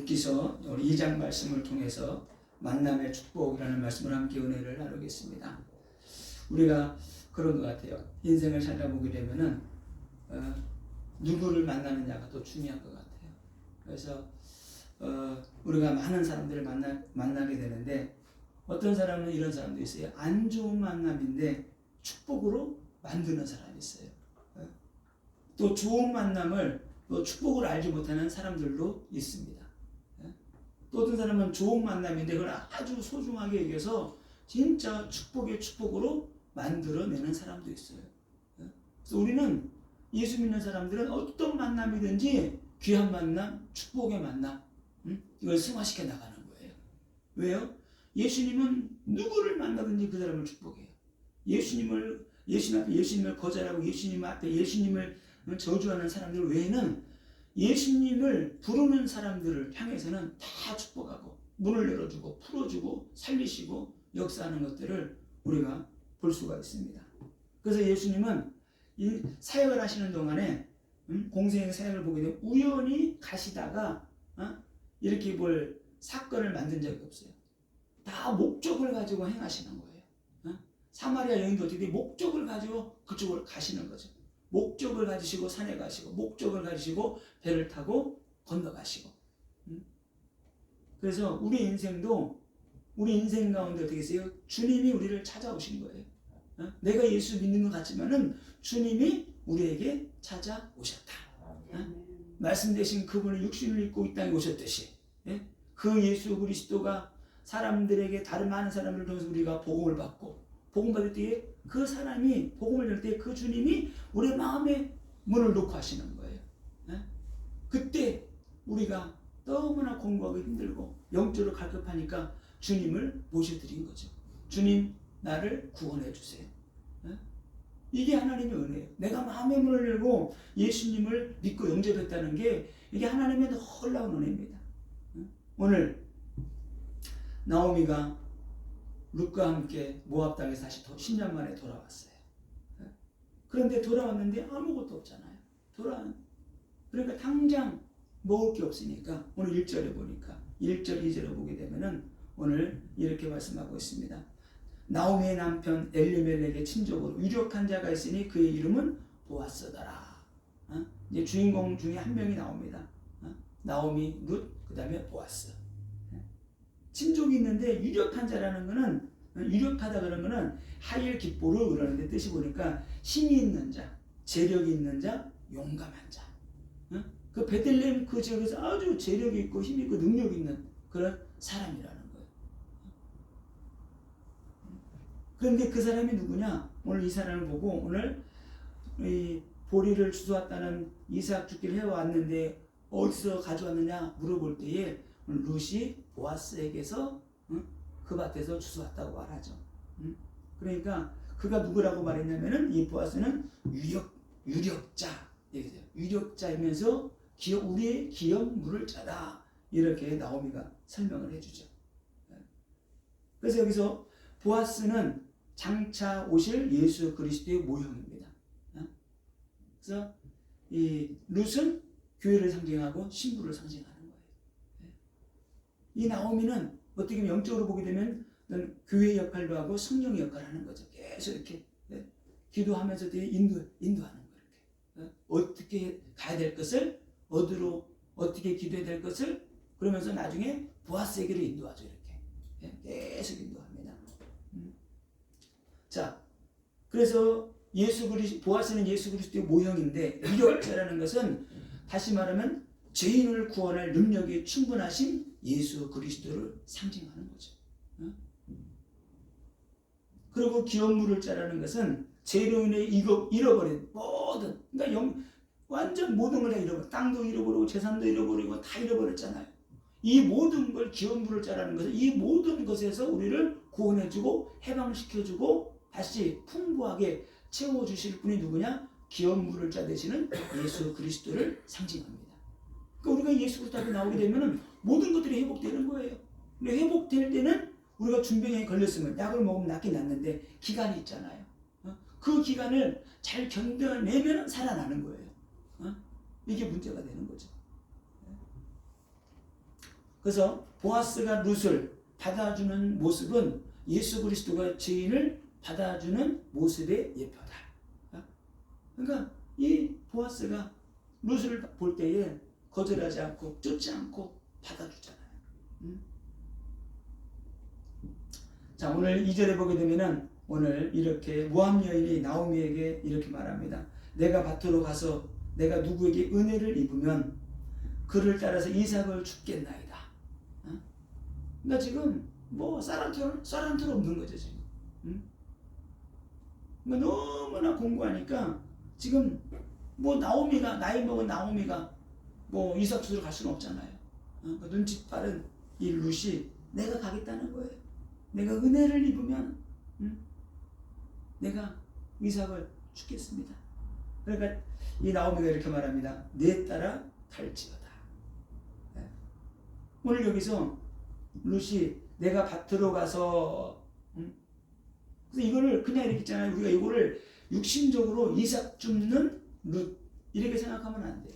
룻기서 우리 2장 말씀을 통해서 만남의 축복이라는 말씀을 함께 은혜를 나누겠습니다. 우리가 그런 것 같아요. 인생을 살아보게 되면은 누구를 만나느냐가 더 중요한 것 같아요. 그래서 우리가 많은 사람들을 만나게 되는데 어떤 사람은 이런 사람도 있어요. 안 좋은 만남인데 축복으로 만드는 사람이 있어요. 또 좋은 만남을 또 축복으로 알지 못하는 사람들도 있습니다. 또 어떤 사람은 좋은 만남인데 그걸 아주 소중하게 여겨서 진짜 축복의 축복으로 만들어내는 사람도 있어요. 그래서 우리는 예수 믿는 사람들은 어떤 만남이든지 귀한 만남, 축복의 만남, 이걸 승화시켜 나가는 거예요. 왜요? 예수님은 누구를 만나든지 그 사람을 축복해요. 예수님 앞에 예수님을 거절하고 예수님 앞에 예수님을 저주하는 사람들 외에는 예수님을 부르는 사람들을 향해서는 다 축복하고 문을 열어주고 풀어주고 살리시고 역사하는 것들을 우리가 볼 수가 있습니다. 그래서 예수님은 이 사역을 하시는 동안에 공생의 사역을 보게 되면 우연히 가시다가 이렇게 뭘 사건을 만든 적이 없어요. 다 목적을 가지고 행하시는 거예요. 사마리아 여인도 어떻게 목적을 가지고 그쪽을 가시는 거죠. 목적을 가지시고 산에 가시고 목적을 가지시고 배를 타고 건너가시고. 그래서 우리 인생도 우리 인생 가운데 어떻게 했어요? 주님이 우리를 찾아오신 거예요. 내가 예수 믿는 것 같지만은 주님이 우리에게 찾아오셨다. 말씀 대신 그분의 육신을 입고 이 땅에 오셨듯이 그 예수 그리스도가 사람들에게 다른 많은 사람을 통해서 우리가 복음을 받고 복음 받을 때에 그 사람이 복음을 열 때 그 주님이 우리 마음에 문을 놓고 하시는 거예요. 그때 우리가 너무나 공부하기 힘들고 영적으로 갈급하니까 주님을 모셔드린 거죠. 주님 나를 구원해 주세요. 이게 하나님의 은혜예요. 내가 마음의 문을 열고 예수님을 믿고 영접했다는 게 이게 하나님의 놀라운 은혜입니다. 오늘 나오미가 룻과 함께 모압 땅에서 다시 10년 만에 돌아왔어요. 그런데 돌아왔는데 아무것도 없잖아요. 그러니까 당장 먹을 게 없으니까 오늘 1절에 보니까 1절 2절에 보게 되면은 오늘 이렇게 말씀하고 있습니다. 나오미의 남편 엘리멜렉의 친족으로 유력한 자가 있으니 그의 이름은 보아스더라. 이제 주인공 중에 한 명이 나옵니다. 나오미, 룻, 그 다음에 보아스. 친족이 있는데 유력한 자라는 거는 유력하다 그런 거는 하일 기뽀르 그러는데 뜻이 보니까 힘이 있는 자, 재력이 있는 자, 용감한 자. 그 베들레헴 그 지역에서 아주 재력이 있고 힘이 있고 능력이 있는 그런 사람이라는 거예요. 그런데 그 사람이 누구냐? 오늘 이 사람을 보고 오늘 이 보리를 주워왔다는 이삭 죽기를 해왔는데 어디서 가져왔느냐 물어볼 때에 룻이 보아스에게서 그 밭에서 주워왔다고 말하죠. 그러니까 그가 누구라고 말했냐면은 이 보아스는 유력자, 유력자이면서 우리의 기업 물을 자다 이렇게 나오미가 설명을 해주죠. 그래서 여기서 보아스는 장차 오실 예수 그리스도의 모형입니다. 그래서 이 룻은 교회를 상징하고 신부를 상징하는 거예요. 이 나오미는 어떻게 보면 영적으로 보게 되면 교회 역할도 하고 성령의 역할을 하는 거죠. 계속 이렇게 기도하면서 인도하는 거예요. 어떻게 가야 될 것을 어디로 어떻게 기도해야 될 것을 그러면서 나중에 보아스에게로 인도하죠. 이렇게 계속 인도합니다. 자, 그래서 보아스는 예수 그리스도의 모형인데 유력자라는 것은 다시 말하면 죄인을 구원할 능력이 충분하신 예수 그리스도를 상징하는 거죠. 그리고 기업 물을 자라는 것은 죄로 인해 잃어버린 모든, 그러니까 완전 모든 걸 다 잃어버려. 땅도 잃어버리고 재산도 잃어버리고 다 잃어버렸잖아요. 이 모든 걸 기업 물을 자라는 것은 이 모든 것에서 우리를 구원해주고 해방시켜주고 다시 풍부하게 채워주실 분이 누구냐? 기업 물을 자 되시는 예수 그리스도를 상징합니다. 그러니까 우리가 예수 그리스도 앞에 나오게 되면 모든 것들이 회복되는 거예요. 근데 회복될 때는 우리가 중병에 걸렸으면 약을 먹으면 낫긴 낫는데 기간이 있잖아요. 그 기간을 잘 견뎌내면 살아나는 거예요. 이게 문제가 되는 거죠. 그래서 보아스가 룻을 받아주는 모습은 예수 그리스도가 죄인을 받아주는 모습의 예표다. 그러니까 이 보아스가 룻을 볼 때에 거절하지 않고 쫓지 않고 받아주잖아요. 자, 오늘 2절에 보게 되면은 오늘 이렇게 모압 여인이 나오미에게 이렇게 말합니다. 내가 밭으로 가서 내가 누구에게 은혜를 입으면 그를 따라서 이삭을 죽겠나이다. 그러니까 지금 뭐 쌀한톨 없는 거죠 지금. 그러니까 너무나 공부하니까 지금 뭐 나오미가 나이 먹은 나오미가 뭐 이삭 주러 갈 수는 없잖아요. 그러니까 눈치 빠른 이 룻이 내가 가겠다는 거예요. 내가 은혜를 입으면 내가 이삭을 죽겠습니다. 그러니까 이 나오미가 이렇게 말합니다. 내 따라 갈지어다. 오늘 여기서 룻이 내가 밭으로 가서 그래서 이거를 그냥 이렇게 있잖아요. 우리가 이거를 육신적으로 이삭 줍는 룻 이렇게 생각하면 안 돼요.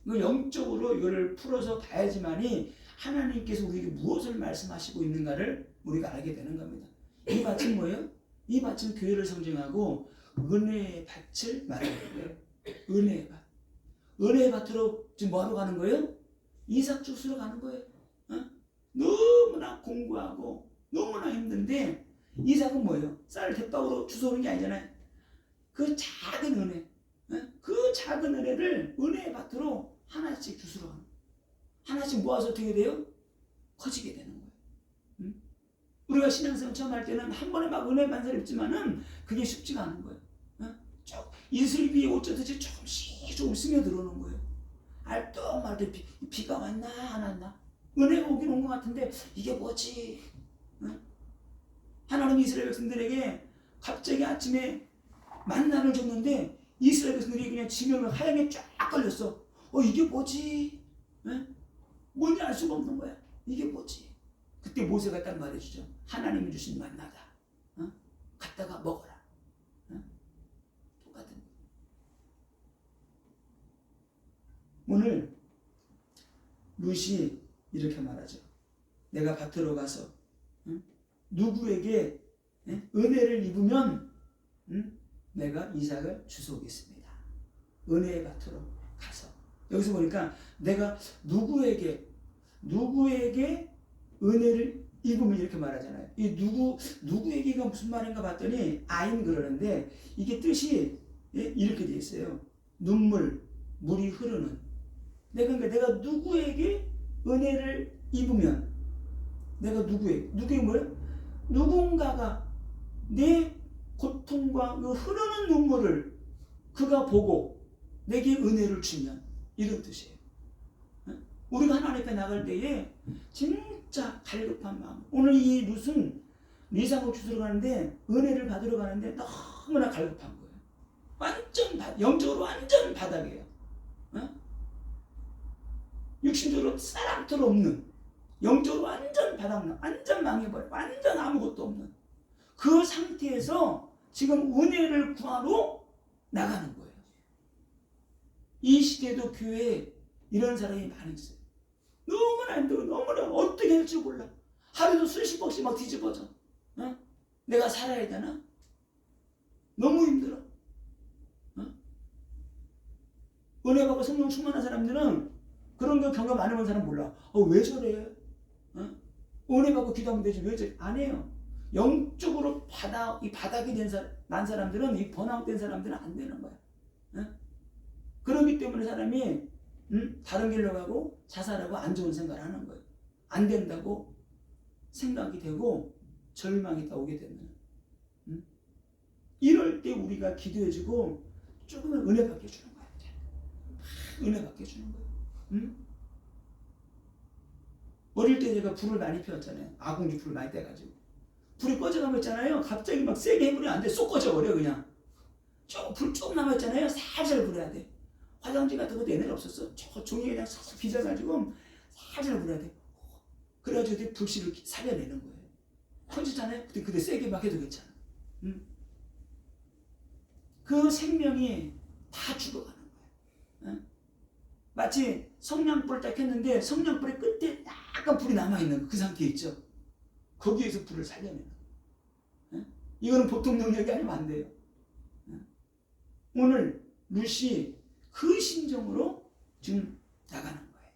이거 영적으로 이거를 풀어서 봐야지만이 하나님께서 우리에게 무엇을 말씀하시고 있는가를 우리가 알게 되는 겁니다. 이 밭은 뭐예요? 이 밭은 교회를 상징하고 은혜의 밭을 말하는 거예요. 은혜의 밭. 은혜의 밭으로 지금 뭐하러 가는 거예요? 이삭 주스러 가는 거예요. 너무나 공부하고 너무나 힘든데 이삭은 뭐예요? 쌀 대박으로 주워오는 게 아니잖아요. 그 작은 은혜, 그 작은 은혜를 은혜의 밭으로 하나씩 주스러 가는 거예요. 하나씩 모아서 어떻게 돼요? 커지게 되는 거예요. 우리가 신앙생활 처음 할 때는 한 번에 막 은혜 반사를 입지만은 그게 쉽지가 않은 거예요. 이슬 위에 어쩌듯이 조금 스며들어오는 거예요. 알뜰말뜰 비가 왔나 안 왔나? 은혜가 오긴 온 것 같은데 이게 뭐지? 하나님 이스라엘 백성들에게 갑자기 아침에 만나를 줬는데 이스라엘 백성들이 그냥 지면을 하얀게 쫙 걸렸어. 이게 뭐지? 뭔지 알 수가 없는 거야. 이게 뭐지? 그때 모세가 딱 말해주죠. 하나님이 주신 만나다. 갖다가 먹어라. 똑같은. 오늘 룻이 이렇게 말하죠. 내가 밭으로 가서 누구에게 은혜를 입으면 내가 이삭을 주소오겠습니다. 은혜의 밭으로 가서. 여기서 보니까 내가 누구에게 은혜를 입으면 이렇게 말하잖아요. 이 누구에게가 무슨 말인가 봤더니 아인 그러는데 이게 뜻이 이렇게 돼 있어요. 물이 흐르는. 내가 누구에게 은혜를 입으면 내가 누구에게 뭐예요? 누군가가 내 고통과 그 흐르는 눈물을 그가 보고 내게 은혜를 주면 이런 뜻이에요. 우리가 하나님 앞에 나갈 때에 진짜 갈급한 마음. 오늘 이 룻은 이삭을 주스러 가는데 은혜를 받으러 가는데 너무나 갈급한 거예요. 완전 영적으로 완전 바닥이에요. 육신적으로 쌀한톨 없는, 영적으로 완전 바닥나, 완전 망해버려, 완전 아무것도 없는 그 상태에서 지금 은혜를 구하러 나가는 거예요. 이 시대도 교회에 이런 사람이 많이 있어요. 너무나 힘들고 너무나 어떻게 될지 몰라. 하루도 수십 번씩 막 뒤집어져. 내가 살아야 되나? 너무 힘들어. 은혜 받고 성령 충만한 사람들은 그런 거 경험 안 해본 사람 몰라. 왜 저래? 은혜 받고 기도하면 되지 왜 저래? 안 해요. 영적으로 바닥이 난 사람들은, 이 번아웃된 사람들은 안 되는 거야. 그렇기 때문에 사람이 다른 길로 가고 자살하고 안 좋은 생각을 하는 거예요. 안 된다고 생각이 되고 절망이 다 오게 되면 이럴 때 우리가 기도해주고 조금은 은혜 받게 주는 거야. 은혜 받게 주는 거예요. 어릴 때 제가 불을 많이 피웠잖아요. 아궁지 불을 많이 떼가지고 불이 꺼져가면 있잖아요. 갑자기 막 세게 해버리면 안 돼. 쏙 꺼져버려 그냥. 불 조금 남아있잖아요. 살살 불어야 돼. 화장지 같은 것도 옛날에 없었어. 저 종이에 그냥 살살 빚어가지고 살살 불어야 돼. 그래가지고 불씨를 살려내는 거예요. 커지잖아요. 그때 세게 막 해도 괜찮아. 그 생명이 다 죽어가는 거예요. 마치 성냥불을 딱 켰는데 성냥불의 끝에 딱 약간 불이 남아있는 그 상태 있죠. 거기에서 불을 살려내는 거예요. 이거는 보통 능력이 아니면 안 돼요. 오늘 룻이 그 심정으로 지금 나가는 거예요.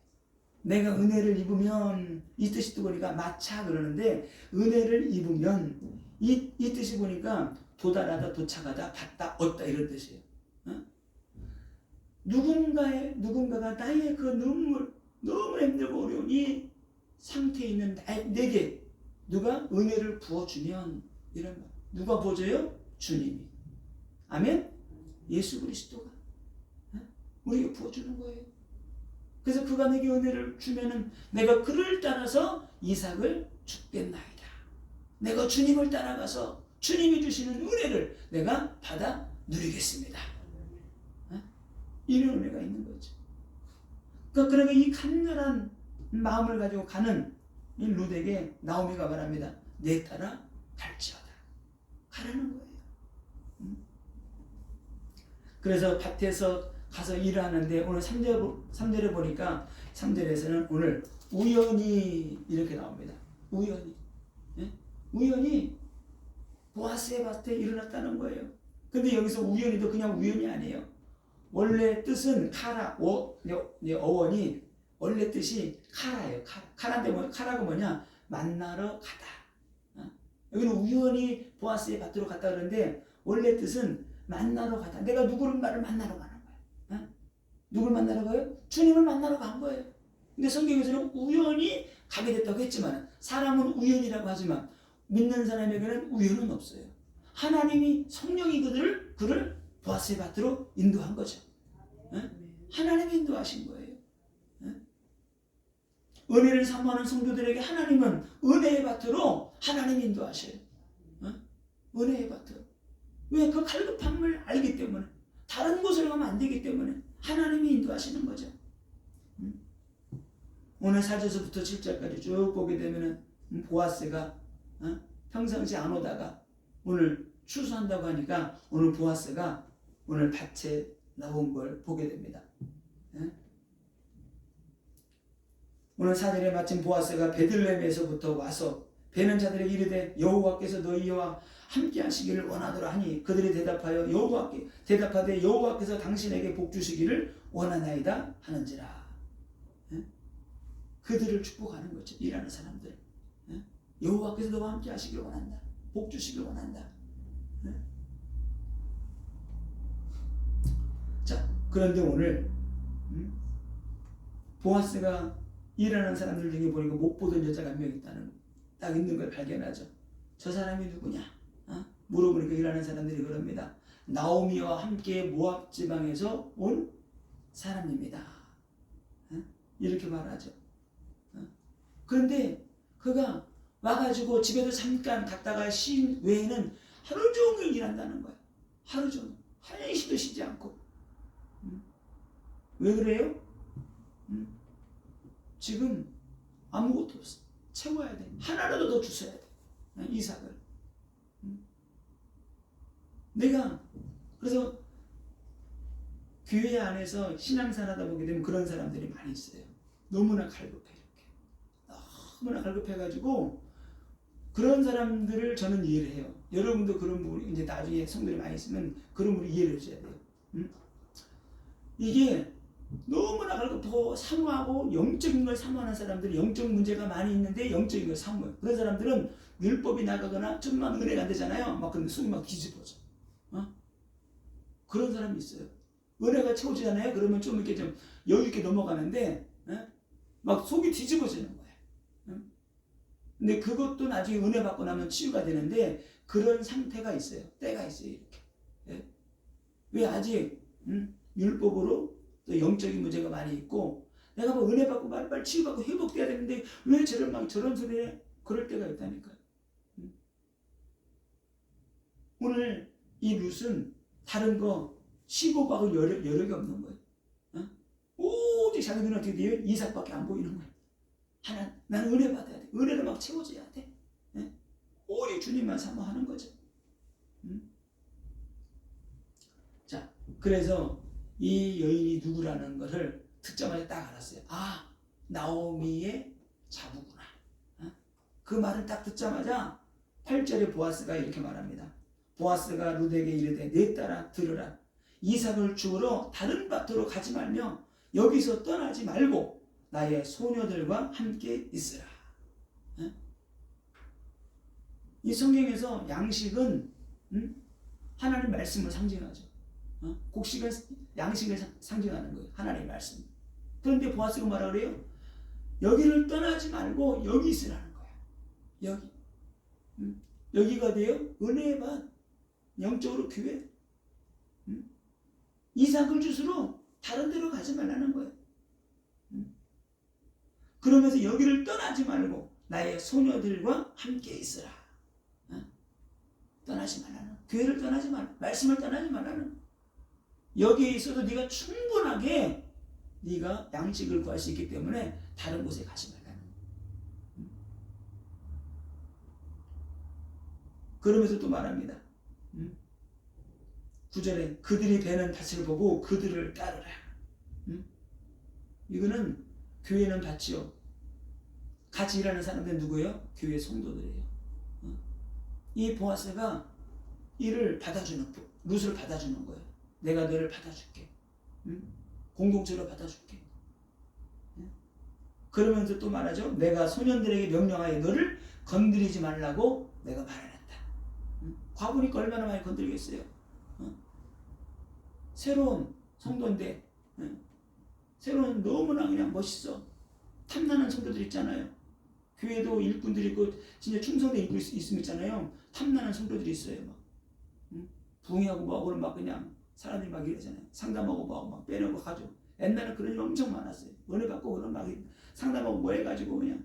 내가 은혜를 입으면, 이 뜻이 또 보니까 마차 그러는데, 은혜를 입으면 이 뜻이 보니까 도달하다, 도착하다, 받다, 얻다 이런 뜻이에요. 누군가가 나의 그 너무 힘들고 어려운 이 상태에 있는 내게 누가 은혜를 부어주면, 이런 말. 누가 부어줘요? 주님이. 아멘? 예수 그리스도가 우리에게 부어주는 거예요. 그래서 그가 내게 은혜를 주면은 내가 그를 따라서 이삭을 죽겠나이다. 내가 주님을 따라가서 주님이 주시는 은혜를 내가 받아 누리겠습니다. 이런 은혜가 있는 거죠. 그러니까 이 간절한 마음을 가지고 가는 이 룻에게 나오미가 말합니다. 내 따라 갈지어다. 가라는 거예요. 그래서 밭에서 가서 일을 하는데, 오늘 3절에 보니까 3절에서는 오늘 우연히 이렇게 나옵니다. 우연히 보아스의 밭에 일어났다는 거예요. 근데 여기서 우연히도 그냥 우연이 아니에요. 원래 뜻은 카라, 어원이 원래 뜻이 카라예요. 카라가 뭐냐? 만나러 가다. 여기는 우연히 보아스의 밭으로 갔다 그러는데, 원래 뜻은 만나러 가다. 내가 누구를 만나러 가는 거야. 누굴 만나러 가요? 주님을 만나러 간 거예요. 근데 성경에서는 우연히 가게 됐다고 했지만, 사람은 우연이라고 하지만 믿는 사람에게는 우연은 없어요. 하나님이, 성령이 그를 보아스의 밭으로 인도한 거죠. 하나님이 인도하신 거예요. 은혜를 사모하는 성도들에게 하나님은 은혜의 밭으로 하나님이 인도하셔요. 은혜의 밭으로. 왜? 그 갈급함을 알기 때문에, 다른 곳으로 가면 안 되기 때문에 하나님이 인도하시는 거죠. 오늘 4절부터 7절까지 쭉 보게 되면은 보아스가 평상시 안 오다가 오늘 추수한다고 하니까 오늘 보아스가 오늘 밭에 나온 걸 보게 됩니다. 오늘 4절에 마침 보아스가 베들레헴에서부터 와서 베는 자들에게 이르되 여호와께서 너희와 함께 하시기를 원하노라 하니, 그들이 대답하되 여호와께서 당신에게 복 주시기를 원하나이다 하는지라. 그들을 축복하는 거죠. 일하는 사람들. 여호와께서 너와 함께 하시기를 원한다. 복 주시기를 원한다. 자, 그런데 오늘 보아스가 일하는 사람들 중에 보니까 못 보던 여자가 한 명 딱 있는 걸 발견하죠. 저 사람이 누구냐? 물어보니까 일하는 사람들이 그럽니다. 나오미와 함께 모압 지방에서 온 사람입니다. 이렇게 말하죠. 그런데 그가 와가지고 집에도 잠깐 갔다가 쉰 외에는 하루 종일 일한다는 거예요. 하루 종일. 한시도 쉬지 않고. 왜 그래요? 지금 아무것도 없어. 채워야 돼. 하나라도 더 주셔야 돼. 이삭을. 내가 그래서 교회 안에서 신앙생활하다 보게 되면 그런 사람들이 많이 있어요. 너무나 갈급해. 이렇게. 너무나 갈급해가지고 그런 사람들을 저는 이해를 해요. 여러분도 그런 부분, 이제 나중에 성들이 많이 있으면 그런 부분을 이해를 해줘야 돼요. 이게 너무나 갈급하고 사모하고 영적인 걸 사모하는 사람들이 영적 문제가 많이 있는데 영적인 걸 사모해요. 그런 사람들은 율법이 나가거나 좀만 은혜가 안 되잖아요. 막 근데 속이 막 뒤집어져. 그런 사람이 있어요. 은혜가 채워지잖아요. 그러면 좀 이렇게 좀 여유 있게 넘어가는데 막 속이 뒤집어지는 거예요. 근데 그것도 나중에 은혜 받고 나면 치유가 되는데 그런 상태가 있어요. 때가 있어요. 이렇게. 왜 아직 율법으로 또 영적인 문제가 많이 있고 내가 뭐 은혜 받고 빨리 치유받고 회복돼야 되는데 왜 저런 소리에 그럴 때가 있다니까요. 오늘 이 룻은 다른 거 시고박을 여력이 없는 거예요. 오직 자기 눈에 어떻게 돼요? 이삭밖에 안 보이는 거예요. 나는 은혜 받아야 돼. 은혜를 막 채워줘야 돼. 오직 주님만 사모하는 거죠. 자, 그래서 이 여인이 누구라는 것을 듣자마자 딱 알았어요. 나오미의 자부구나. 그 말을 딱 듣자마자 8절에 보아스가 이렇게 말합니다. 보아스가 룻에게 이르되 내 딸아 들으라. 이삭을 주우러 다른 밭으로 가지 말며 여기서 떠나지 말고 나의 소녀들과 함께 있으라. 이 성경에서 양식은 하나님 말씀을 상징하죠. 곡식은 양식을 상징하는 거예요. 하나님의 말씀. 그런데 보아스가 뭐라 그래요? 여기를 떠나지 말고 여기 있으라는 거야. 여기. 여기가 돼요? 은혜의 밭. 영적으로 교회. 이삭을 주스러 다른 데로 가지 말라는 거예요. 그러면서 여기를 떠나지 말고 나의 소녀들과 함께 있으라. 떠나지 말라는, 교회를 떠나지 말, 말씀을 떠나지 말라는. 여기에 있어도 네가 충분하게 네가 양식을 구할 수 있기 때문에 다른 곳에 가지 말라는. 그러면서 또 말합니다. 9절에 그들이 베는 밭을 보고 그들을 따르라. 이거는 교회는 밭이요. 같이 일하는 사람들은 누구예요? 교회 성도들이에요. 이 보아스가 이를 받아주는, 룻을 받아주는 거예요. 내가 너를 받아줄게. 공동체로 받아줄게. 그러면서 또 말하죠. 내가 소년들에게 명령하여 너를 건드리지 말라고 내가 말해놨다. 과부니까 얼마나 많이 건드리겠어요. 새로운 성도인데, 새로운 너무나 그냥 멋있어. 탐나는 성도들 있잖아요. 교회도 일꾼들이 있고 진짜 충성된 일꾼 있으면 있잖아요. 탐나는 성도들이 있어요. 막 부흥하고 뭐하고는 막 그냥 사람들이 막 이러잖아요. 상담하고 뭐하고 막 빼내고 가죠. 옛날에 그런 일 엄청 많았어요. 은혜 받고 그런 막 상담하고 뭐 해가지고 그냥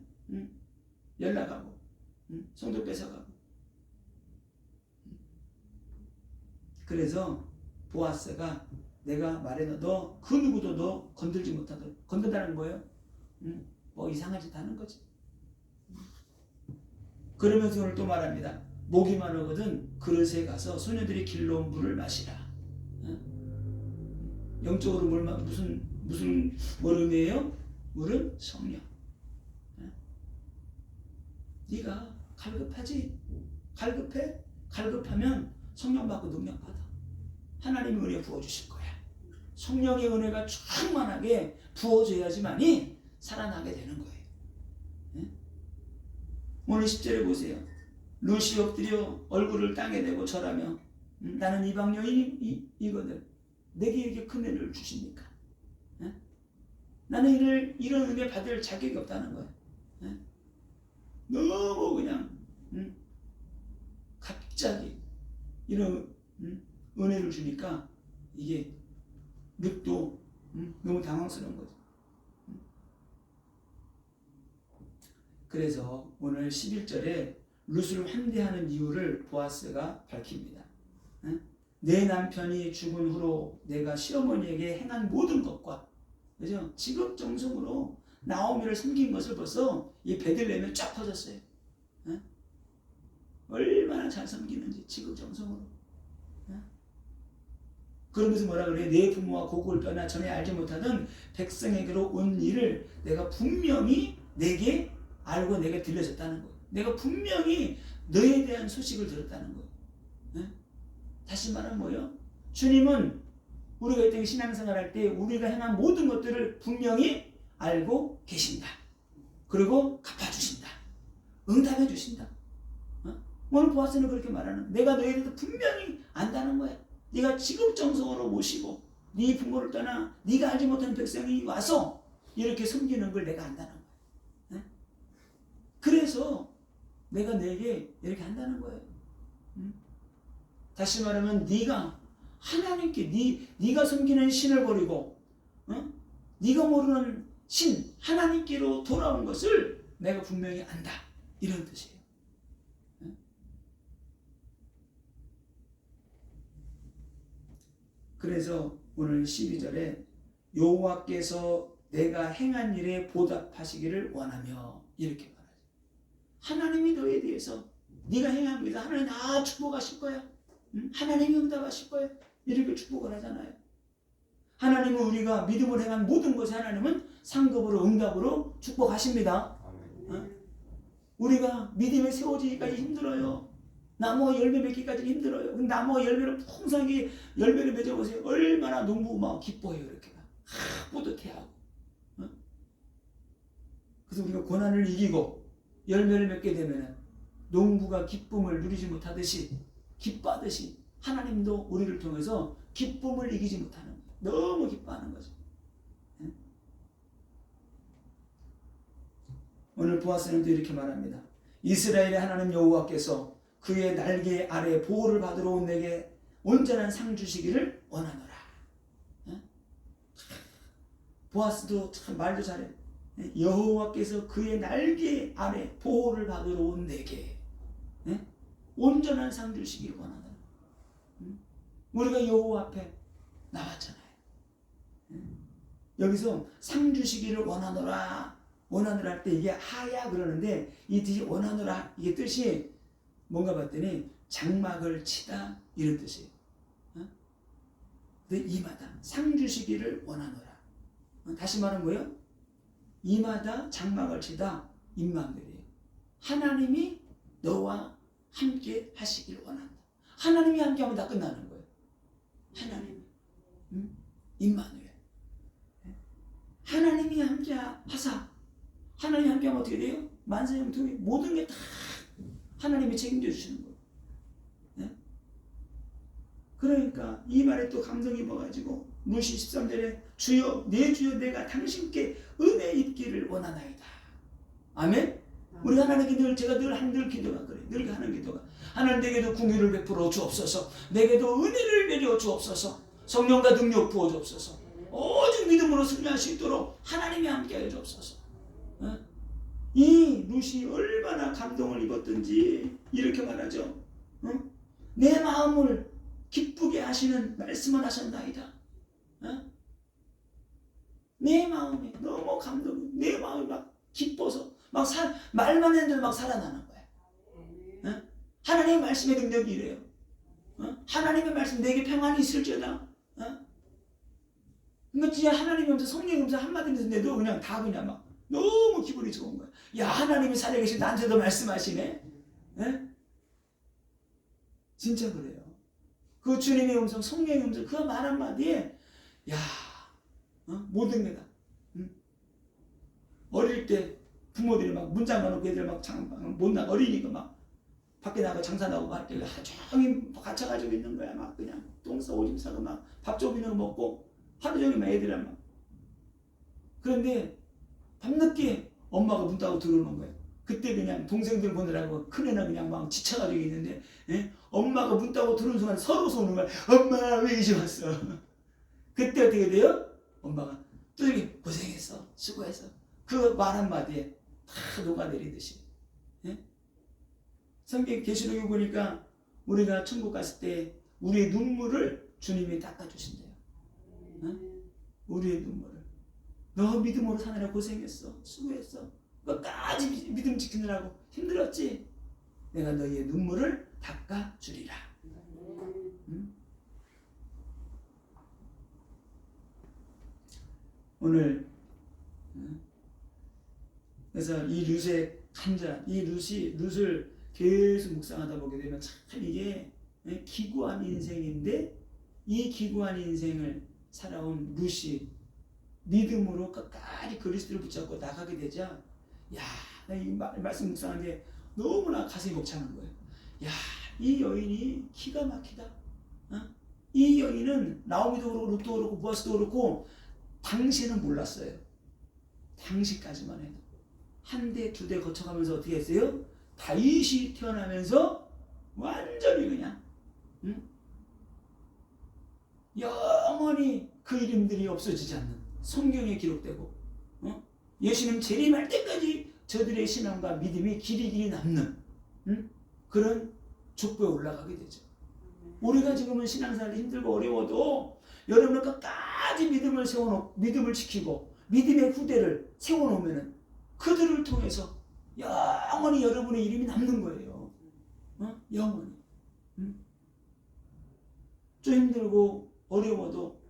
연락하고 성도 뺏어가고. 그래서 보아스가 내가 말해도 너 그 누구도 너 건들지 못하다. 건든다는 거예요. 뭐 이상한 짓 하는 거지. 그러면서 오늘 또 말합니다. 목이 마르거든 그릇에 가서 소녀들이 길로 물을 마시라. 영적으로 무슨 의미예요? 물은 성령. 네가 갈급하지? 갈급해? 갈급하면 성령 받고 능력 받아. 하나님의 은혜 부어주실 거야. 성령의 은혜가 충만하게 부어줘야지만이 살아나게 되는 거예요. 오늘 10절에 보세요. 룻이 엎드려 얼굴을 땅에 대고 절하며 나는 이방 여인이거든 내게 이렇게 큰 은혜를 주십니까? 나는 이런 은혜 받을 자격이 없다는 거예요. 너무 그냥 갑자기 이런 은혜를 주니까 이게 룻도 너무 당황스러운 거죠. 그래서 오늘 11절에 룻을 환대하는 이유를 보아스가 밝힙니다. 내 남편이 죽은 후로 내가 시어머니에게 행한 모든 것과, 그죠? 지극정성으로 나오미를 섬긴 것을 벌써 이 베들레헴에 쫙 퍼졌어요. 얼마나 잘 섬기는지 지극정성으로. 그러면서 뭐라 그래요? 내 부모와 고국을 떠나 전에 알지 못하던 백성에게로 온 일을 내가 분명히 내게 알고 내게 들려줬다는 거예요. 내가 분명히 너에 대한 소식을 들었다는 거예요. 다시 말하면 뭐예요? 주님은 우리가 이 땅에 신앙생활 할 때 우리가 행한 모든 것들을 분명히 알고 계신다. 그리고 갚아주신다. 응답해 주신다. 오늘 보아스는 그렇게 말하는, 내가 너에 대해서 분명히 안다는 거야. 네가 지극정성으로 모시고 네 부모를 떠나 네가 알지 못하는 백성이 와서 이렇게 섬기는 걸 내가 안다는 거야. 그래서 내가 내게 이렇게 한다는 거예요. 다시 말하면 네가 하나님께 네가 섬기는 신을 버리고 네가 모르는 신 하나님께로 돌아온 것을 내가 분명히 안다. 이런 뜻이에요. 그래서 오늘 12절에 여호와께서 내가 행한 일에 보답하시기를 원하며 이렇게 말하죠. 하나님이 너에 대해서 네가 행한 일에 하나님 다 축복하실 거야. 하나님이 응답하실 거야. 이렇게 축복을 하잖아요. 하나님은 우리가 믿음을 행한 모든 것에 하나님은 상급으로 응답으로 축복하십니다. 우리가 믿음에 세워지기까지 힘들어요. 나무가 열매 맺기까지 힘들어요. 나무가 열매를 풍성하게 열매를 맺어보세요. 얼마나 농부 막 기뻐해요. 이렇게 뿌듯해하고. 어? 그래서 우리가 고난을 이기고 열매를 맺게 되면 농부가 기쁨을 누리지 못하듯이 기뻐하듯이 하나님도 우리를 통해서 기쁨을 이기지 못하는 거예요. 너무 기뻐하는 거죠. 오늘 보아스는 또 이렇게 말합니다. 이스라엘의 하나님 여호와께서 그의 날개 아래 보호를 받으러 온 내게 온전한 상 주시기를 원하노라. 보아스도 참 말도 잘해. 여호와께서 그의 날개 아래 보호를 받으러 온 내게 온전한 상 주시기를 원하노라. 우리가 여호와 앞에 나왔잖아요. 여기서 상 주시기를 원하노라. 원하노라 할 때 이게 하야 그러는데 이 뜻이 원하노라 이게 뜻이 뭔가 봤더니 장막을 치다 이런 뜻이에요. 근데 이마다 상 주시기를 원하노라. 다시 말하는 거예요. 이마다 장막을 치다 임마누엘이에요. 하나님이 너와 함께 하시기를 원한다. 하나님이 함께하면 다 끝나는 거예요. 하나님, 임마누엘. 하나님이 함께 하사. 하나님이 함께하면 어떻게 돼요? 만사형통이 모든 게 다 하나님이 책임져 주시는 거예요. 네? 그러니까 이 말에 또 감동이 입어가지고 루시 13절에 주여 내 주여 내가 당신께 은혜 입기를 원하나이다. 아멘? 우리 하나님께 제가 늘 기도가 그래요. 늘 하는 기도가 하나님 내게도 궁유를 베풀어 주옵소서. 내게도 은혜를 내려 주옵소서. 성령과 능력 부어 주옵소서. 오직 믿음으로 승리할 수 있도록 하나님이 함께하여 주옵소서. 이 루시 얼마나 감동을 입었던지 이렇게 말하죠. 내 마음을 기쁘게 하시는 말씀을 하셨나이다. 내 마음이 너무 감동이 내 마음이 막 기뻐서 막 말만 했는데 막 살아나는 거야. 하나님의 말씀의 능력이 이래요. 하나님의 말씀 내게 평안이 있을지어다. 그러니까 진짜 하나님이 오면서 성령이 오면서 한마디 했는데도 그냥 다 그냥 막 너무 기분이 좋은 거야. 야 하나님이 살아계신 나한테도 말씀하시네. 진짜 그래요. 그 주님의 음성 성령의 음성 그 말 한마디에 야 모든 게 다. 어릴 때 부모들이 막 문 잠가놓고 애들 막 못 나가 어리니까 막 밖에 나가 장사 나오고 막 하루 종일 갇혀가지고 있는 거야. 막 그냥 똥 싸고 오줌 싸고 막 밥 조비는 거 먹고 하루 종일 막 애들이랑 막. 그런데 밤늦게 엄마가 문 따고 들어오는 거예요. 그때 그냥 동생들 보느라고 큰애는 그냥 막 지쳐가지고 있는데 엄마가 문 따고 들어오는 순간 서러워서 오는 거야. 엄마 왜 이제 왔어? 그때 어떻게 돼요? 엄마가 또 이렇게 고생했어 수고했어 그 말 한마디에 다 녹아내리듯이. 성경 계시록에 보니까 우리가 천국 갔을 때 우리의 눈물을 주님이 닦아주신대요. 우리의 눈물을. 너 믿음으로 사느라 고생했어 수고했어 끝까지 믿음 지키느라고 힘들었지. 내가 너희의 눈물을 닦아주리라. 오늘 그래서 이 룻의 간절 이 룻을 계속 묵상하다 보게 되면 참 이게 기구한 인생인데 이 기구한 인생을 살아온 룻이 믿음으로 끝까지 그리스도를 붙잡고 나가게 되자 야, 나 이 말씀 묵상하는데 너무나 가슴이 벅차는 거예요. 야, 이 여인이 기가 막히다. 이 여인은 나오미도 그렇고 룻도 그렇고 보아스도 그렇고 당시에는 몰랐어요. 당시까지만 해도 한 대 두 대 거쳐가면서 어떻게 했어요? 다윗이 태어나면서 완전히 그냥 영원히 그 이름들이 없어지지 않는 성경에 기록되고 예수님 재림할 때까지 저들의 신앙과 믿음이 길이 남는 그런 족보에 올라가게 되죠. 우리가 지금은 신앙생활이 힘들고 어려워도 여러분은 끝까지 믿음을 지키고 믿음의 후대를 세워놓으면 그들을 통해서 영원히 여러분의 이름이 남는 거예요. 영원히. 좀 힘들고 어려워도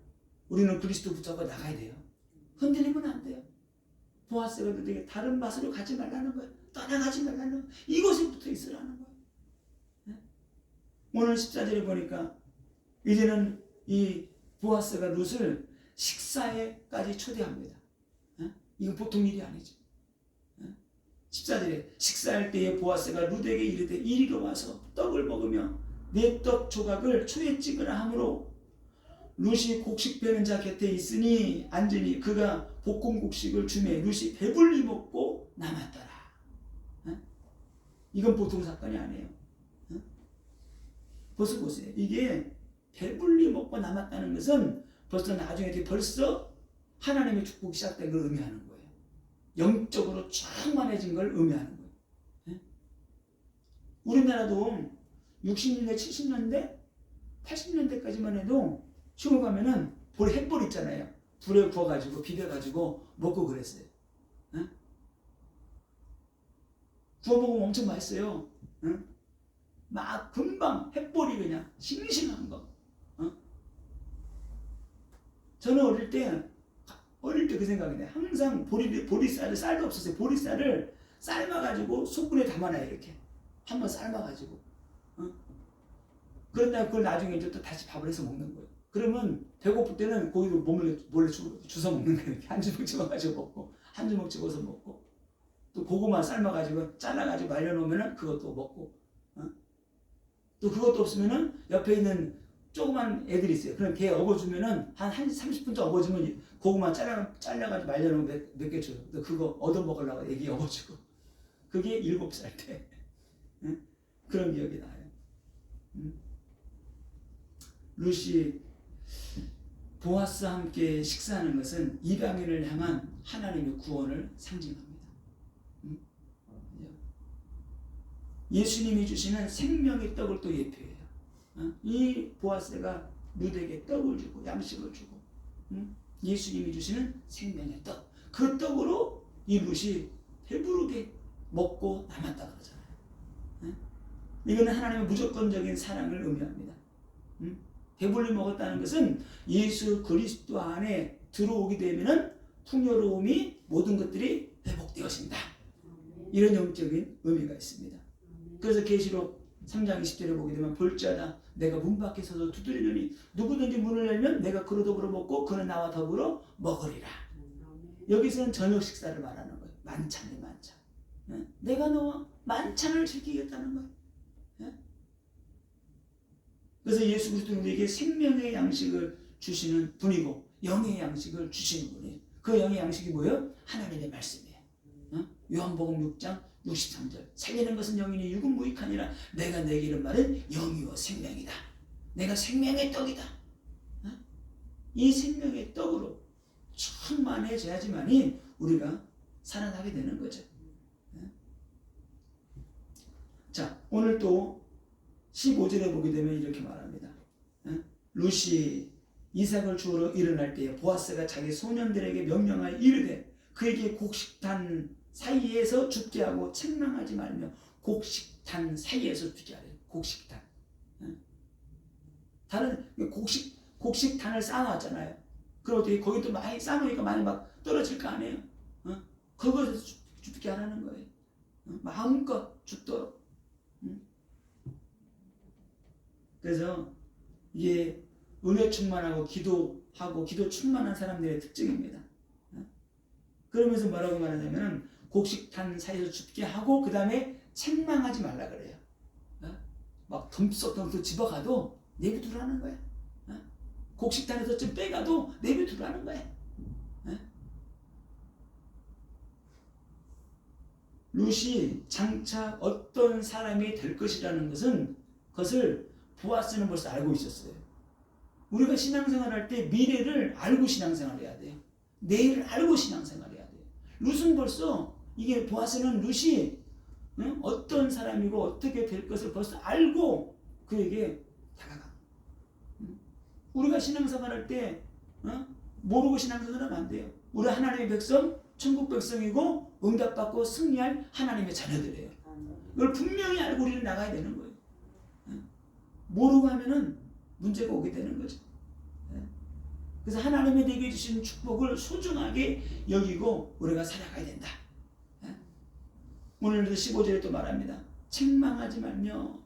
우리는 그리스도 붙잡고 나가야 돼요. 흔들리면 안 돼요. 보아스가 되게 다른 맛으로 가지 말라는 거예요. 떠나가지 말라는 이곳에 붙어 있으라는 거예요. 오늘 14절에 보니까 이제는 이 보아스가 룻을 식사에까지 초대합니다. 이건 보통 일이 아니죠. 14절에 식사할 때에 보아스가 룻에게 이르되 이리로 와서 떡을 먹으며 내 떡 조각을 초에 찍으라 하므로 룻이 곡식 베는 자 곁에 있으니 앉으니 그가 볶음 곡식을 주매 룻이 배불리 먹고 남았더라. 이건 보통 사건이 아니에요. 벌써 보세요. 이게 배불리 먹고 남았다는 것은 벌써 나중에 벌써 하나님의 축복이 시작된 걸 의미하는 거예요. 영적으로 충만해진 걸 의미하는 거예요. 우리나라도 60년대, 70년대, 80년대까지만 해도 시골 가면은 햇불 있잖아요. 불에 구워가지고 비벼가지고 먹고 그랬어요. 구워 먹으면 엄청 맛있어요. 막 금방 햇불이 그냥 싱싱한 거. 저는 어릴 때 그 생각이 나요. 항상 보리쌀을, 쌀도 없었어요. 보리쌀을 삶아가지고 소금에 담아놔요. 이렇게 한번 삶아가지고. 그런다 그걸 나중에 이제 또 다시 밥을 해서 먹는 거예요. 그러면 배고플 때는 고기도 몰래 주워 먹는 거예요. 이렇게 한 주먹 집어가지고 먹고, 한 주먹 집어서 먹고, 또 고구마 삶아가지고 잘라가지고 말려놓으면 그것도 먹고, 또 그것도 없으면은 옆에 있는 조그만 애들이 있어요. 그럼 걔 업어주면은 한 30분 더 업어주면 고구마 잘라가지고 말려놓으면 몇 개 줘요. 또 그거 얻어먹으려고 애기 업어주고. 그게 7살 때. 그런 기억이 나요. 룻이 보아스와 함께 식사하는 것은 이방인을 향한 하나님의 구원을 상징합니다. 예수님이 주시는 생명의 떡을 또 예표해요. 이 보아스가 룻에게 떡을 주고 양식을 주고 예수님이 주시는 생명의 떡, 그 떡으로 이 룻이 배부르게 먹고 남았다 그러잖아요. 이거는 하나님의 무조건적인 사랑을 의미합니다. 배불리 먹었다는 것은 예수 그리스도 안에 들어오게 되면은 풍요로움이 모든 것들이 회복되어진다. 이런 영적인 의미가 있습니다. 그래서 계시록 3장 20절에 보게 되면 볼지어다 내가 문 밖에 서서 두드리노니 누구든지 문을 열면 내가 그로 더불어 먹고 그는 나와 더불어 먹으리라. 여기서는 저녁 식사를 말하는 거예요. 만찬이 만찬. 내가 너와 만찬을 즐기겠다는 거예요. 그래서 예수 그리스도는 우리에게 생명의 양식을 주시는 분이고 영의 양식을 주시는 분이에요. 그 영의 양식이 뭐예요? 하나님의 말씀이에요. 요한복음 6장 63절 살리는 것은 영이니 육은 무익하니라 내가 내게 이른 말은 영이요 생명이다. 내가 생명의 떡이다. 이 생명의 떡으로 충만해져야지만이 우리가 살아나게 되는 거죠. 자, 오늘 또 15절에 보게 되면 이렇게 말합니다. 룻이 이삭을 주우러 일어날 때에 보아스가 자기 소년들에게 명령하여 이르되 그에게 곡식단 사이에서 죽게 하고 책망하지 말며 곡식단 사이에서 죽게 하래요. 곡식단. 다른 곡식단을 쌓아놨잖아요. 그리고 거기 또 많이 쌓아놓으니까 많이 막 떨어질 거 아니에요. 그것에서 죽게 하라는 거예요. 마음껏 죽도록. 그래서 이게 은혜 충만하고 기도하고 기도 충만한 사람들의 특징입니다. 그러면서 뭐라고 말하냐면 곡식단 사이에서 죽게 하고 그 다음에 책망하지 말라 그래요. 막 덤썩 집어가도 내비두라는 거야. 곡식단에서 좀 빼가도 내비두라는 거야. 룻이 장차 어떤 사람이 될 것이라는 것을 보아스는 벌써 알고 있었어요. 우리가 신앙생활할 때 미래를 알고 신앙생활해야 돼요. 내일을 알고 신앙생활해야 돼요. 룻은 벌써 이게 보아스는 룻이 어떤 사람이고 어떻게 될 것을 벌써 알고 그에게 다가가. 우리가 신앙생활할 때 모르고 신앙생활하면 안 돼요. 우리 하나님의 백성, 천국 백성이고 응답받고 승리할 하나님의 자녀들이에요. 이걸 분명히 알고 우리는 나가야 되는 거예요. 모르고 하면은 문제가 오게 되는 거죠. 그래서 하나님이 내게 주신 축복을 소중하게 여기고 우리가 살아가야 된다. 오늘도 15절에 또 말합니다. 책망하지 말며.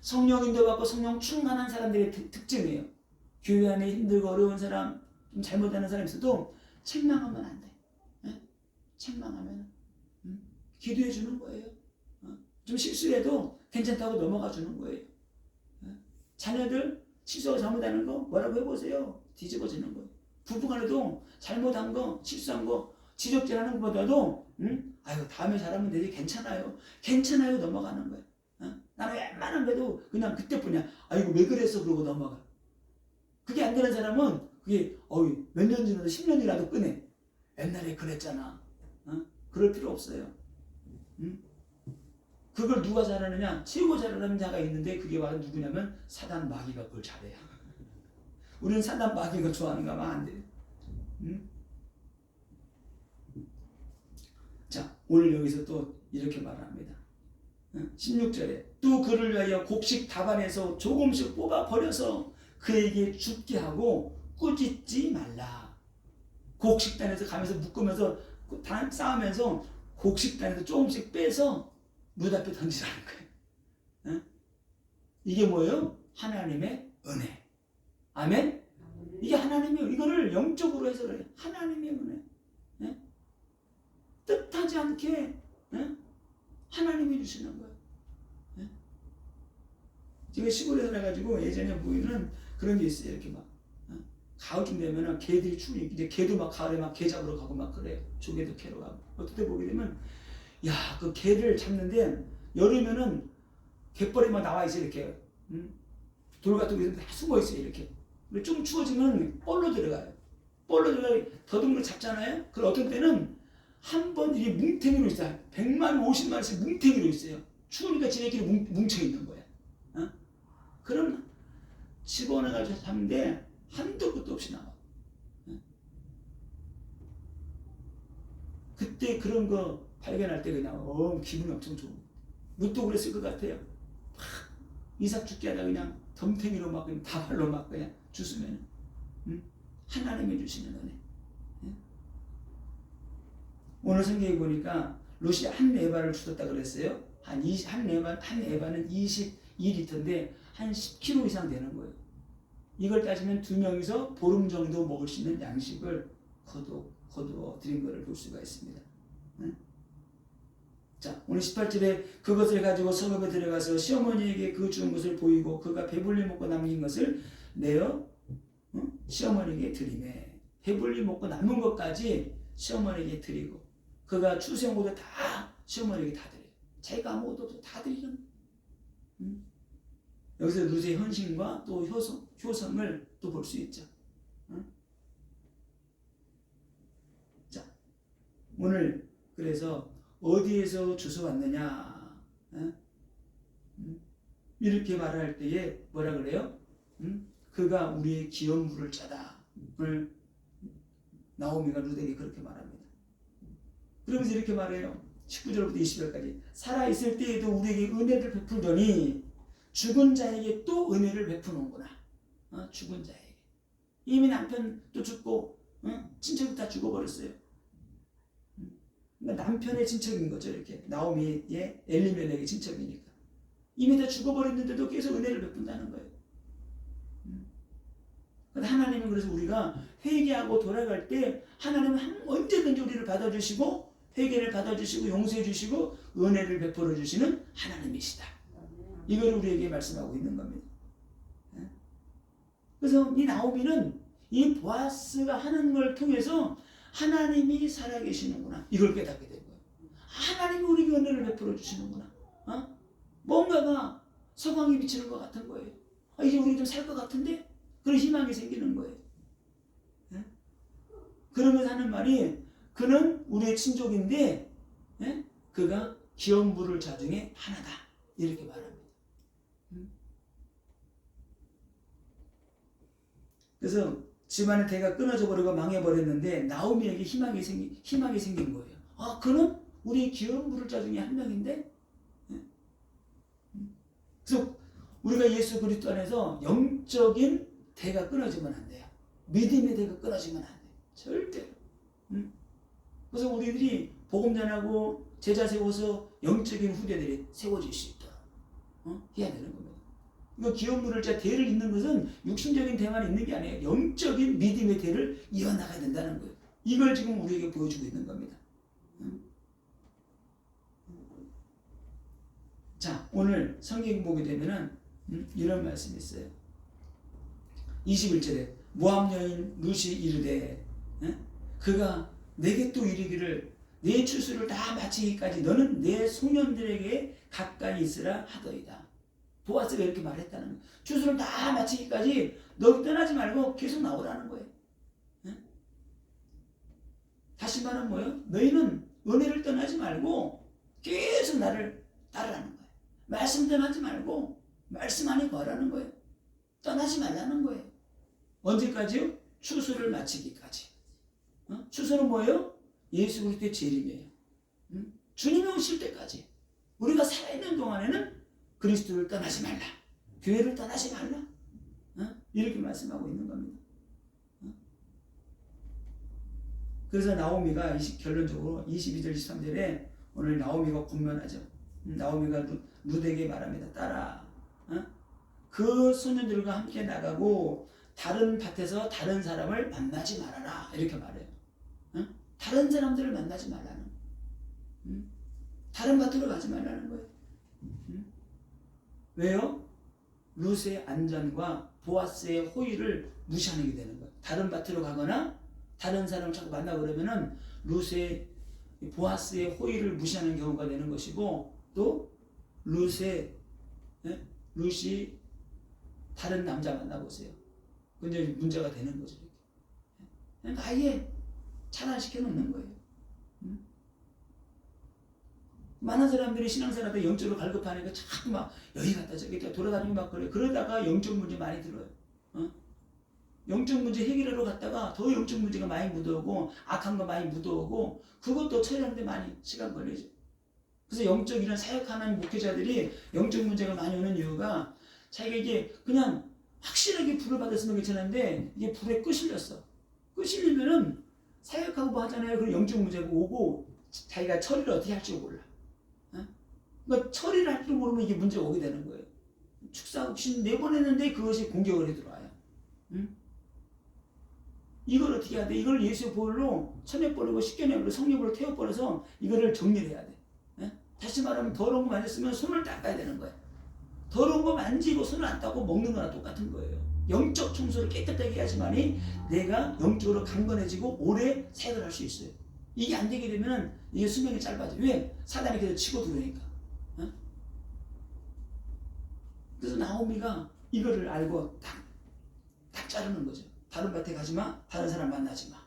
성령 인도받고 성령 충만한 사람들의 특징이에요. 교회 안에 힘들고 어려운 사람, 좀 잘못하는 사람이 있어도 책망하면 안 돼. 네? 책망하면 기도해 주는 거예요. 좀 실수해도 괜찮다고 넘어가 주는 거예요. 자녀들 실수하고 잘못하는 거 뭐라고 해보세요. 뒤집어지는 거예요. 부부간에도 잘못한 거, 실수한 거, 지적질하는 것보다도 아유 다음에 잘하면 되지, 괜찮아요. 괜찮아요 넘어가는 거예요. 나는 웬만한 게도 그냥 그때뿐이야. 아이고 왜 그랬어 그러고 넘어가. 그게 안 되는 사람은 그게 몇 년 지나도 10년이라도 끄네. 옛날에 그랬잖아. 그럴 필요 없어요. 그걸 누가 잘하느냐? 최고 잘하는 자가 있는데 그게 바로 누구냐면 사단 마귀가 그걸 잘해요. 우리는 사단 마귀가 좋아하는가 하면 안 돼요. 자, 오늘 여기서 또 이렇게 말합니다. 16절에 또 그를 위하여 곡식 답안에서 조금씩 뽑아 버려서 그에게 죽게 하고 꾸짖지 말라. 곡식단에서 가면서 묶으면서 싸우면서 곡식단에서 조금씩 빼서 문 앞에 던지라는 거예요. 이게 뭐예요? 하나님의 은혜. 아멘? 이게 하나님의, 이거를 영적으로 해석을 해요. 하나님의 은혜. 뜻하지 않게 하나님이 주시는 거예요. 제가 시골에 살아가지고 예전에 보이는 그런 게 있어요. 이렇게 막 가을쯤 되면은 개들이 추리, 이제 개도 막 가을에 막 개 잡으러 가고 막 그래요. 조개도 캐러 가고. 어떨 때 보게 되면 그 개를 잡는데 여름에는 갯벌에 막 나와 있어요. 이렇게 돌 같은 곳에 다 숨어 있어요. 이렇게. 근데 좀 추워지면 뻘로 들어가요. 뻘로 들어가 더듬이로 잡잖아요. 그럼 어떤 때는 한 번 이게 뭉탱이로 있어요. 100만, 50만씩 뭉탱이로 있어요. 추우니까 지네끼리 뭉쳐 있는 거야. 그럼 집어넣어가지고 잡는데 한도 끝도 없이 나와. 그때 그런 거 발견할 때 그냥 기분이 엄청 좋은 거예요. 묻도 그랬을 것 같아요. 막 이삭 죽게 하다 그냥 덤탱이로 막 그냥 다발로 막 그냥 주스면 하나님이 주시는 은혜. 오늘 성경에 보니까 롯이 한 에바를 주었다 그랬어요. 한 에바는 22리터인데 한 10kg 이상 되는 거예요. 이걸 따지면 2명이서 보름 정도 먹을 수 있는 양식을 거두어 드린 것을 볼 수가 있습니다. 자, 오늘 18절에 그것을 가지고 성읍에 들어가서 시어머니에게 그 준 것을 보이고 그가 배불리 먹고 남긴 것을 내어 시어머니에게 드리매. 배불리 먹고 남은 것까지 시어머니에게 드리고 그가 추수한 다 시어머니에게 다 드려요. 자기가 아무것도 없어 다 드리는. 여기서 룻의 헌신과 또 효성을 또 볼 수 있죠. 자, 오늘 그래서 어디에서 주워왔느냐? 이렇게 말할 때에 뭐라 그래요? 그가 우리의 기업물을 짜다. 오늘 나오미가 룻에게 그렇게 말합니다. 그러면서 이렇게 말해요. 19절부터 20절까지 살아있을 때에도 우리에게 은혜를 베풀더니 죽은 자에게 또 은혜를 베푸는구나. 죽은 자에게. 이미 남편도 죽고 친척도 다 죽어버렸어요. 그러니까 남편의 친척인 거죠. 이렇게 나오미의 엘리멜렉의 친척이니까. 이미 다 죽어버렸는데도 계속 은혜를 베푼다는 거예요. 하나님은 그래서 우리가 회개하고 돌아갈 때 하나님은 언제든지 우리를 받아주시고 회개를 받아주시고 용서해주시고 은혜를 베풀어 주시는 하나님이시다. 이걸 우리에게 말씀하고 있는 겁니다. 그래서 이 나오미는 이 보아스가 하는 걸 통해서 하나님이 살아계시는구나 이걸 깨닫게 된 거예요. 하나님이 우리에게 은혜를 베풀어 주시는구나. 뭔가가 서광이 비치는 것 같은 거예요. 이제 우리 좀 살 것 같은데 그런 희망이 생기는 거예요. 그러면서 하는 말이 그는 우리의 친족인데 그가 기업물을 자 중에 하나다 이렇게 말합니다. 그래서 집안의 대가 끊어져 버리고 망해버렸는데 나오미에게 희망이 생긴 거예요. 그는 우리 기업물을 자 중에 한 명인데. 그래서 우리가 예수 그리스도 안에서 영적인 대가 끊어지면 안 돼요. 믿음의 대가 끊어지면 안 돼요. 절대로. 그래서 우리들이 복음 전하고 제자 세워서 영적인 후대들이 세워질 수 있도록 해야 되는 겁니다. 이거 기업물을 대를 잇는 것은 육신적인 대만 있는 게 아니에요. 영적인 믿음의 대를 이어나가야 된다는 거예요. 이걸 지금 우리에게 보여주고 있는 겁니다. 자, 오늘 성경 보게 되면은 이런 말씀이 있어요. 21절에 모압 여인 룻이 이르되 그가 내게 또 이르기를 내 추수를 다 마치기까지 너는 내 소년들에게 가까이 있으라 하더이다. 보아스가 이렇게 말했다는 거예요. 추수를 다 마치기까지 너 떠나지 말고 계속 나오라는 거예요. 다시 말하면 뭐예요? 너희는 은혜를 떠나지 말고 계속 나를 따르라는 거예요. 말씀 떠나지 말고 말씀 안에 거라는 거예요. 떠나지 말라는 거예요. 언제까지요? 추수를 마치기까지. 추수는 뭐예요? 예수 그리스도의 재림이에요. 주님이 오실 때까지 우리가 살아있는 동안에는 그리스도를 떠나지 말라. 교회를 떠나지 말라. 이렇게 말씀하고 있는 겁니다. 그래서 나오미가 결론적으로 22절 23절에 오늘 나오미가 권면하죠. 나오미가 룻에게 말합니다. 딸아, 그 소년들과 함께 나가고 다른 밭에서 다른 사람을 만나지 말아라. 이렇게 말해요. 다른 사람들을 만나지 말라는 거예요. 다른 밭으로 가지 말라는 거예요. 왜요? 룻의 안전과 보아스의 호의를 무시하게 되는 거예요. 다른 밭으로 가거나 다른 사람을 자꾸 만나고 그러면은 룻의 보아스의 호의를 무시하는 경우가 되는 것이고, 또 룻이 다른 남자 만나보세요. 근데 문제가 되는 거죠. 그러니까 아예 차단시켜 놓는 거예요. 많은 사람들이 신앙생활하다 영적으로 갈급하니까 자꾸 막 여기 갔다 저기 갔다 돌아다니고 막 그래요. 그러다가 영적 문제 많이 들어요. 영적 문제 해결하러 갔다가 더 영적 문제가 많이 묻어오고 악한 거 많이 묻어오고 그것도 처리하는데 많이 시간 걸리죠. 그래서 영적 이런 사역하는 목회자들이 영적 문제가 많이 오는 이유가 자기가 이게 그냥 확실하게 불을 받았으면 괜찮은데 이게 불에 끄실렸어. 끄실리면은 사역하고 뭐 하잖아요. 그럼 영적 문제가 오고 자기가 처리를 어떻게 할지 몰라. 그러니까 처리를 할 줄 모르면 이게 문제가 오게 되는 거예요. 축사옥신 4번 했는데 그것이 공격을 해 들어와요. 이걸 어떻게 해야 돼? 이걸 예수의 보혈로 천여버리고 십계내버리고 성령으로 태워버려서 이거를 정리를 해야 돼. 다시 말하면 더러운 거 만졌으면 손을 닦아야 되는 거예요. 더러운 거 만지고 손을 안 닦고 먹는 거랑 똑같은 거예요. 영적 청소를 깨끗하게 해야지만이 내가 영적으로 강건해지고 오래 사역을 할 수 있어요. 이게 안 되게 되면 이게 수명이 짧아져. 왜? 사단이 계속 치고 들어오니까. 그래서 나오미가 이거를 알고 딱 자르는 거죠. 다른 밭에 가지 마. 다른 사람 만나지 마.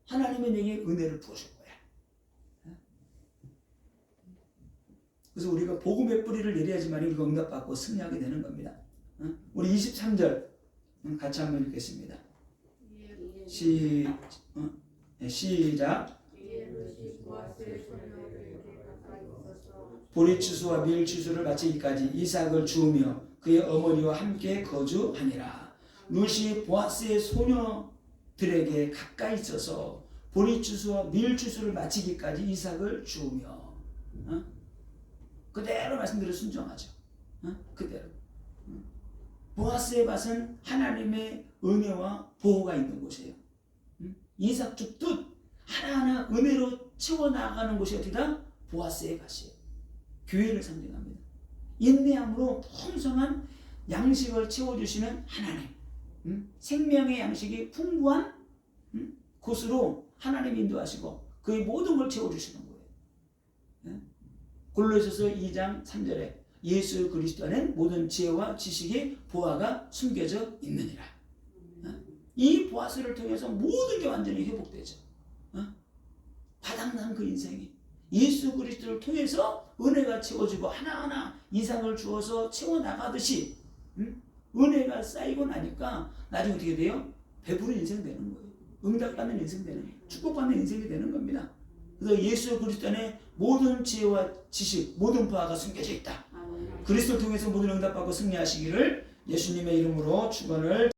하나님은 내게 은혜를 부어줄 거야. 그래서 우리가 복음의 뿌리를 내려야지만 우리가 응답받고 승리하게 되는 겁니다. 우리 23절 같이 한번 읽겠습니다. 시작. 보리 추수와 밀 추수를 마치기까지 이삭을 주우며 그의 어머니와 함께 거주하니라. 룻이 보아스의 소녀들에게 가까이 있어서 보리 추수와 밀 추수를 마치기까지 이삭을 주우며 그대로 말씀대로 순종하죠. 그대로. 보아스의 밭은 하나님의 은혜와 보호가 있는 곳이에요. 이삭 줍듯 하나하나 은혜로 채워나가는 곳이 어디다? 보아스의 밭이에요. 교회를 상징합니다. 인내함으로 풍성한 양식을 채워주시는 하나님. 생명의 양식이 풍부한 곳으로 하나님 인도하시고 그의 모든 걸 채워주시는 거예요. 골로새서 2장 3절에 예수 그리스도 안엔 모든 지혜와 지식의 보화가 숨겨져 있느니라. 이 보아스를 통해서 모든 게 완전히 회복되죠. 바닥난 그 인생이 예수 그리스도를 통해서 은혜가 채워지고 하나하나 이상을 주어서 채워나가듯이 은혜가 쌓이고 나니까 나중에 어떻게 돼요? 배부른 인생 되는 거예요. 응답받는 인생 되는 거예요. 축복받는 인생이 되는 겁니다. 그래서 예수 그리스도 안에 모든 지혜와 지식, 모든 보화가 숨겨져 있다. 그리스도를 통해서 모든 응답받고 승리하시기를 예수님의 이름으로 축원을